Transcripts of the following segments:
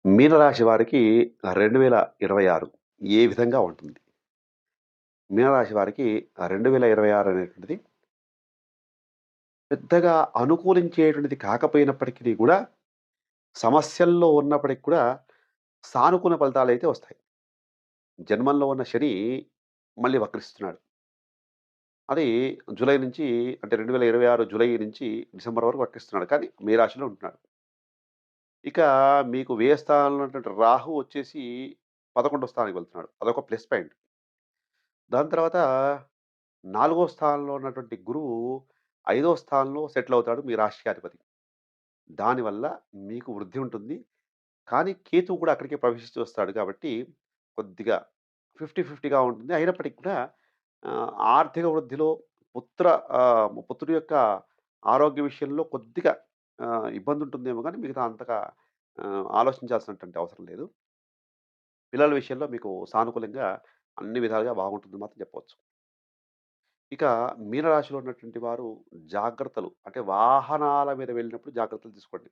మీనరాశి వారికి 2026 ఏ విధంగా ఉంటుంది? మీనరాశి వారికి 2026 అనేటువంటిది పెద్దగా అనుకూలించేటువంటిది కాకపోయినప్పటికిని గూడా, సమస్యల్లో ఉన్నప్పటికి కూడా సానుకూల ఫలితాలైతే వస్తాయి. జన్మంలో ఉన్న శని మళ్ళీ వక్రిస్తున్నాడు. అది జూలై నుంచి అంటే 2026 జూలై నుంచి డిసెంబర్ వరకు వక్రిస్తున్నాడు. కానీ మీ రాశిలో ఉంటున్నాడు. ఇక మీకు వ్యయ స్థానంలో ఉన్నటువంటి రాహు వచ్చేసి 11వ స్థానానికి వెళ్తున్నాడు. అదొక ప్లస్ పాయింట్. దాని తర్వాత నాలుగో స్థానంలో ఉన్నటువంటి గురువు, ఐదో స్థానంలో సెటిల్ అవుతాడు మీ రాశియాధిపతి. దానివల్ల మీకు వృద్ధి ఉంటుంది. కానీ కేతువు కూడా అక్కడికే ప్రవేశిస్తూ వస్తాడు కాబట్టి, కొద్దిగా 50, 50గా ఉంటుంది. అయినప్పటికి కూడా ఆర్థిక వృద్ధిలో పుత్ర పుత్రుడి యొక్క ఆరోగ్య విషయంలో కొద్దిగా ఇబ్బందుంటుందేమో గానీ, మిగతా అంతగా ఆలోచించాల్సినటువంటి అవసరం లేదు. పిల్లల విషయంలో మీకు సానుకూలంగా అన్ని విధాలుగా బాగుంటుందని మాత్రం చెప్పవచ్చు. ఇక మీనరాశిలో ఉన్నటువంటి వారు జాగ్రత్తలు అంటే వాహనాల మీద వెళ్ళినప్పుడు జాగ్రత్తలు తీసుకోండి.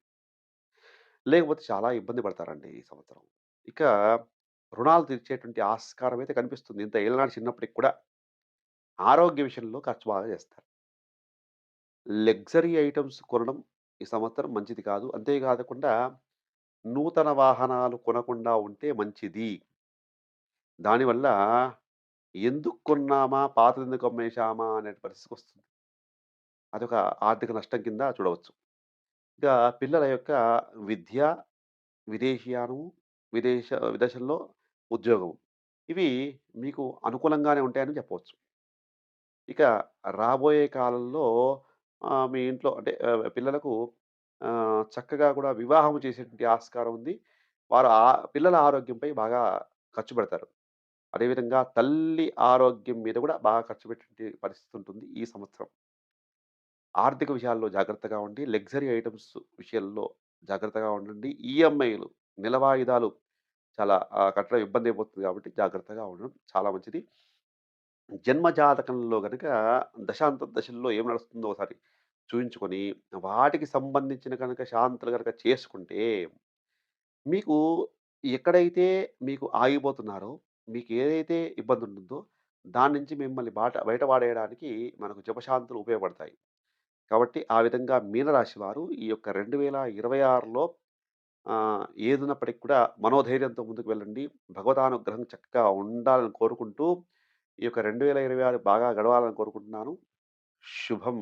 లేకపోతే చాలా ఇబ్బంది పడతారండి ఈ సంవత్సరం. ఇక రుణాలు తీర్చేటువంటి ఆస్కారం అయితే కనిపిస్తుంది. ఇంత ఏళ్ళనాడు చిన్నప్పటికి కూడా ఆరోగ్య విషయంలో ఖర్చు బాగా చేస్తారు. లగ్జరీ ఐటెమ్స్ కొనడం ఈ సంవత్సరం మంచిది కాదు. అంతే కాకుండా నూతన వాహనాలు కొనకుండా ఉంటే మంచిది. దానివల్ల ఎందుకు కొన్నామా, పాతదెందుకు అమ్మేశామా అనే పరిస్థితికొస్తుంది. అదొక ఆర్థిక నష్టం కింద చూడవచ్చు. ఇక పిల్లల యొక్క విద్య, విదేశీయానం, విదేశ విదేశంలో ఉద్యోగం. ఇవి మీకు అనుకూలంగానే ఉంటాయని చెప్పవచ్చు. ఇక రాబోయే కాలంలో మీ ఇంట్లో అంటే పిల్లలకు చక్కగా కూడా వివాహం చేసేటువంటి ఆస్కారం ఉంది. వారు పిల్లల ఆరోగ్యంపై బాగా ఖర్చు పెడతారు. అదేవిధంగా తల్లి ఆరోగ్యం మీద కూడా బాగా ఖర్చు పెట్టే పరిస్థితి ఉంటుంది ఈ సంవత్సరం. ఆర్థిక విషయాల్లో జాగ్రత్తగా ఉండి, లగ్జరీ ఐటెమ్స్ విషయంలో జాగ్రత్తగా ఉండండి. ఈఎంఐలు, నెల వాయిదాలు చాలా కట్టడం ఇబ్బందయిపోతుంది కాబట్టి జాగ్రత్తగా ఉండడం చాలా మంచిది. జన్మ జాతకంలో గనక దశాంతర్దశల్లో ఏం నడుస్తుందో ఒకసారి చూయించుకొని, వాటికి సంబంధించిన గనక శాంతులు గనక చేసుకుంటే, మీకు ఎక్కడైతే మీకు ఆగిపోతున్నారో, మీకు ఏదైతే ఇబ్బందుంటుందో, దాని నుంచి మిమ్మల్ని బయట పడేయడానికి మనకు జపశాంతులు ఉపయోగపడతాయి. కాబట్టి ఆ విధంగా మీనరాశి వారు ఈ యొక్క 2026లో ఏదున్నప్పటికి కూడా మనోధైర్యంతో ముందుకు వెళ్ళండి. భగవదానుగ్రహం చక్కగా ఉండాలని కోరుకుంటూ, ఈ యొక్క 2026 బాగా గడవాలని కోరుకుంటున్నాను. శుభం.